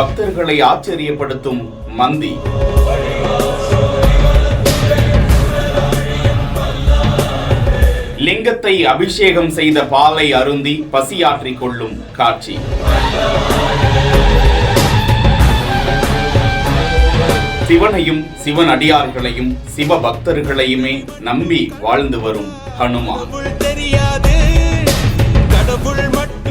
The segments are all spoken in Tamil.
பக்தர்களை ஆச்சரியப்படுத்தும் மந்தி. லிங்கத்தை அபிஷேகம் செய்த பாலை அருந்தி பசியாற்றிக் கொள்ளும் காட்சி. சிவனையும் சிவன் அடியார்களையும் சிவ பக்தர்களையுமே நம்பி வாழ்ந்து வரும் ஹனுமான்.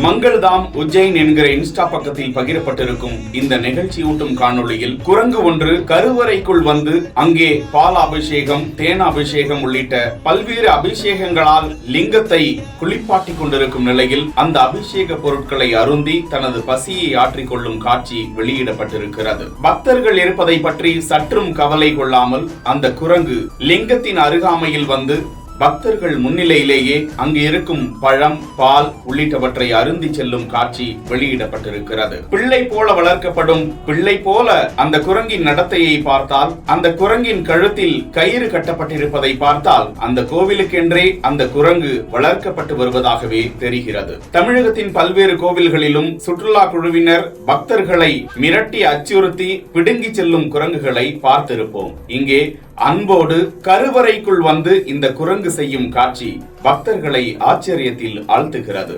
மங்கள்தாம் உஜ்ஜைன் என்கிற இன்ஸ்டா பக்கத்தில் பகிரப்பட்டிருக்கும் இந்த நிகழ்ச்சியூட்டும் காணொளியில் குரங்கு ஒன்று கருவறைக்குள் வந்து அங்கே பால் அபிஷேகம், தேனாபிஷேகம் உள்ளிட்ட பல்வேறு அபிஷேகங்களால் லிங்கத்தை குளிப்பாட்டி கொண்டிருக்கும் நிலையில் அந்த அபிஷேக பொருட்களை அருந்தி தனது பசியை ஆற்றிக் கொள்ளும் காட்சி வெளியிடப்பட்டிருக்கிறது. பக்தர்கள் இருப்பதை பற்றி சற்றும் கவலை கொள்ளாமல் அந்த குரங்கு லிங்கத்தின் அருகாமையில் வந்து பக்தர்கள் முன்னிலையிலேயே அங்கு இருக்கும் பழம், பால் உள்ளிட்டவற்றை அருந்தி செல்லும் காட்சி வெளியிடப்பட்டிருக்கிறது. பிள்ளை போல வளர்க்கப்படும் பிள்ளை போல அந்த குரங்கின் நடத்தையை பார்த்தால், அந்த குரங்கின் கழுத்தில் கயிறு கட்டப்பட்டிருப்பதை பார்த்தால் அந்த கோவிலுக்கென்றே அந்த குரங்கு வளர்க்கப்பட்டு வருவதாகவே தெரிகிறது. தமிழகத்தின் பல்வேறு கோவில்களிலும் சுற்றுலா குழுவினர் பக்தர்களை மிரட்டி அச்சுறுத்தி பிடுங்கி செல்லும் குரங்குகளை பார்த்திருப்போம். இங்கே அன்போடு கருவறைக்குள் வந்து இந்த குரங்கு செய்யும் காட்சி பக்தர்களை ஆச்சரியத்தில் ஆழ்த்துகிறது.